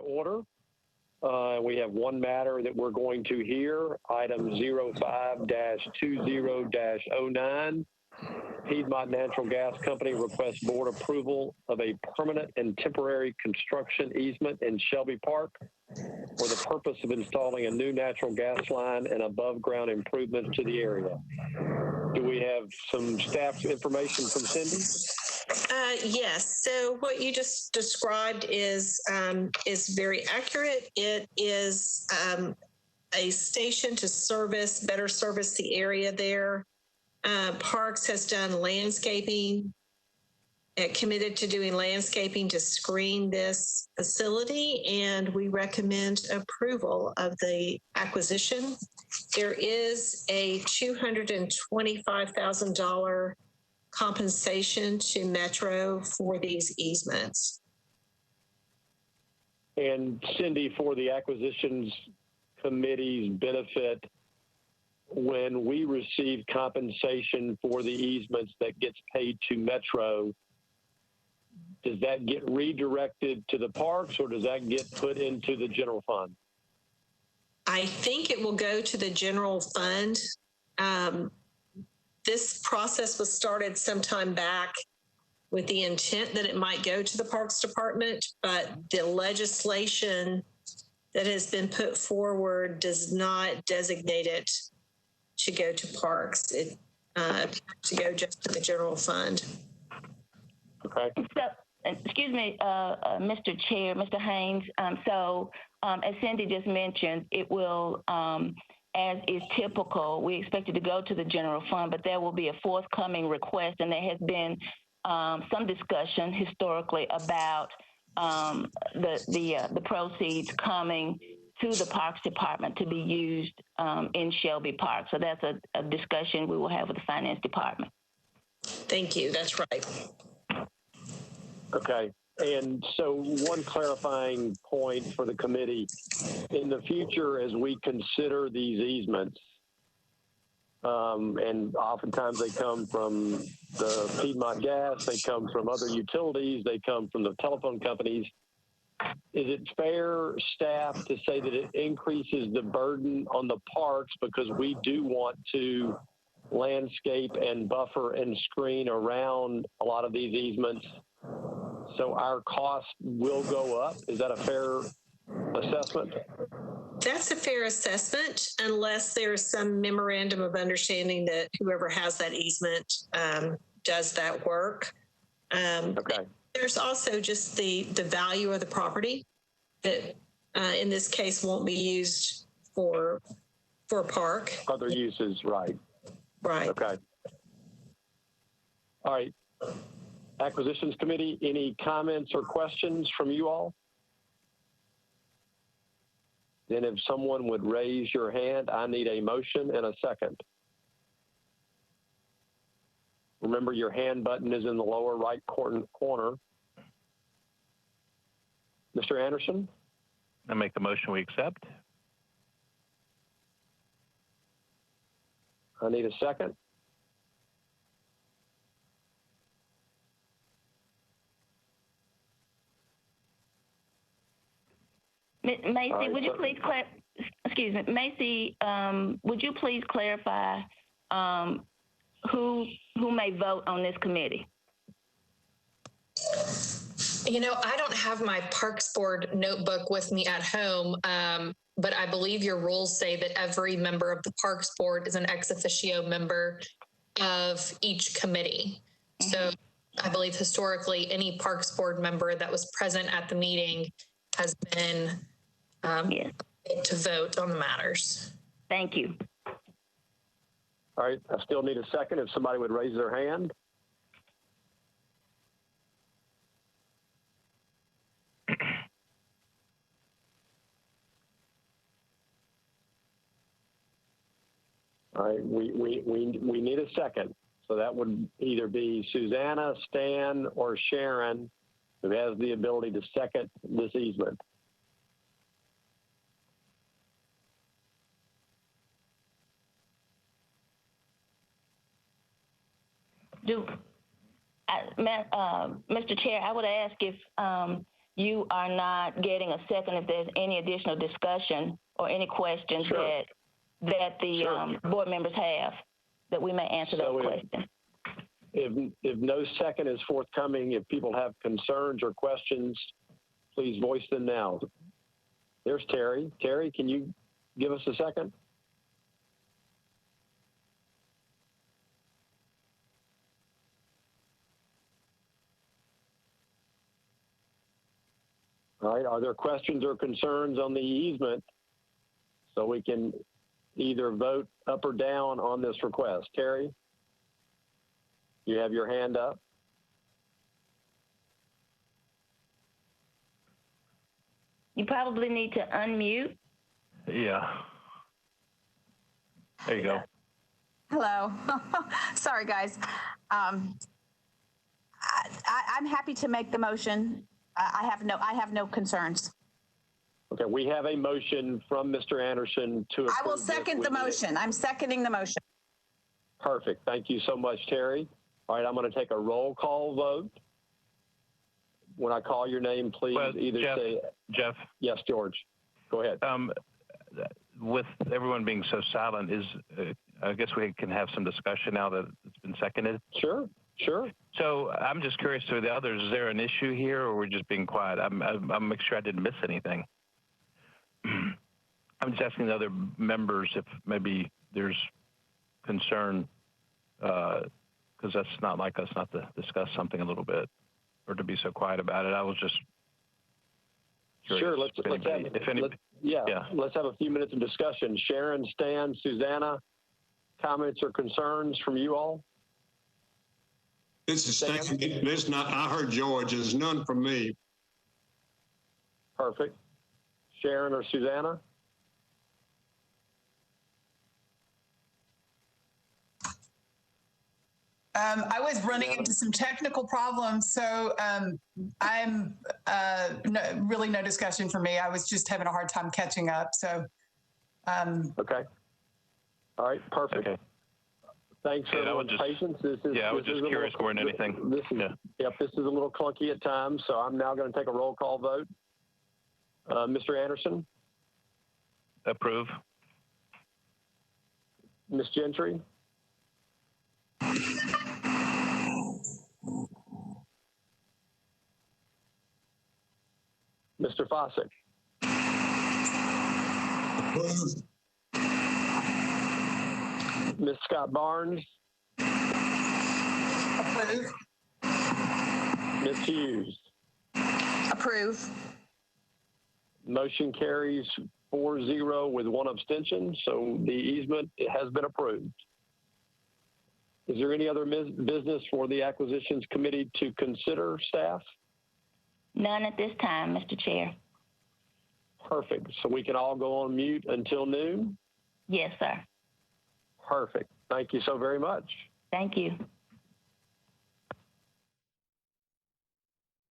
Order. We have one matter that we're going to hear, item 05-20-09. Piedmont Natural Gas Company requests board approval of a permanent and temporary construction easement in Shelby Park for the purpose of installing a new natural gas line and above ground improvements to the area. Do we have some staff information from Cindy? Yes. So what you just described is very accurate. It is a station to better service the area there. Parks has done landscaping, committed to doing landscaping to screen this facility, and we recommend approval of the acquisition. There is a $225,000 compensation to Metro for these easements. And Cindy, for the acquisitions committee's benefit, when we receive compensation for the easements that gets paid to Metro, does that get redirected to the parks or does that get put into the general fund? I think it will go to the general fund. This process was started some time back with the intent that it might go to the Parks Department, but the legislation that has been put forward does not designate it to go to parks. It to go just to the general fund. Okay. So, excuse me, Mr. Chair, Mr. Haynes. As Cindy just mentioned, it will, as is typical, we expect it to go to the general fund, but there will be a forthcoming request, and there has been some discussion historically about the proceeds coming to the Parks Department to be used in Shelby Park. So that's a discussion we will have with the Finance Department. Thank you. That's right. Okay. And so one clarifying point for the committee, in the future, as we consider these easements, and oftentimes they come from the Piedmont Gas, they come from other utilities, they come from the telephone companies, is it fair, staff, to say that it increases the burden on the parks because we do want to landscape and buffer and screen around a lot of these easements, so our cost will go up? Is that a fair assessment? That's a fair assessment, unless there's some memorandum of understanding that whoever has that easement does that work. Okay. There's also just the value of the property that in this case won't be used for a park. Other uses, right. Right. Okay. All right. Acquisitions Committee, any comments or questions from you all? Then if someone would raise your hand, I need a motion and a second. Remember, your hand button is in the lower right corner. Mr. Anderson? I make the motion we accept. I need a second. Macy, right, would you please excuse me, Macy, would you please clarify who may vote on this committee? You know, I don't have my Parks Board notebook with me at home, but I believe your rules say that every member of the Parks Board is an ex officio member of each committee. Mm-hmm. So I believe historically any Parks Board member that was present at the meeting has been yes, to vote on the matters. Thank you. All right, I still need a second if somebody would raise their hand. All right, we need a second. So that would either be Susanna, Stan, or Sharon, who has the ability to second this easement. Mr. Chair, I would ask if you are not getting a second, if there's any additional discussion or any questions Sure. that the Sure. board members have, that we may answer So those questions. If no second is forthcoming, if people have concerns or questions, please voice them now. There's Terry. Terry, can you give us a second? All right, are there questions or concerns on the easement so we can either vote up or down on this request? Terry, you have your hand up. You probably need to unmute. Yeah. There you go. Hello. Sorry, guys. I'm happy to make the motion. I have no concerns. Okay, we have a motion from Mr. Anderson to approve. I will this. second the motion. I'm seconding the motion. Perfect. Thank you so much, Terry. All right, I'm going to take a roll call vote. When I call your name, please either Jeff. Yes, George. Go ahead. With everyone being so silent, I guess we can have some discussion now that it's been seconded. Sure. So I'm just curious to the others, is there an issue here or we're just being quiet? I'm making sure I didn't miss anything. I'm just asking the other members if maybe there's concern, because that's not like us not to discuss something a little bit or to be so quiet about it. I was just curious. Sure. Let's have a few minutes of discussion. Sharon, Stan, Susanna, comments or concerns from you all? This is Stan. I heard George. There's none from me. Perfect. Sharon or Susanna? I was running into some technical problems, so I'm really no discussion for me. I was just having a hard time catching up. So, okay. All right. Perfect. Okay. Thanks for everyone's patience. I was just curious more than anything. Yep, this is a little clunky at times, so I'm now going to take a roll call vote. Mr. Anderson? Approve. Ms. Gentry? Mr. Fossick? Approve. Ms. Scott Barnes? approve. Ms. Hughes? Approve. Motion carries 4-0 with one abstention, so the easement has been approved. Is there any other business for the Acquisitions Committee to consider, staff? None at this time, Mr. Chair. Perfect. So we can all go on mute until noon? Yes, sir. Perfect. Thank you so very much. Thank you.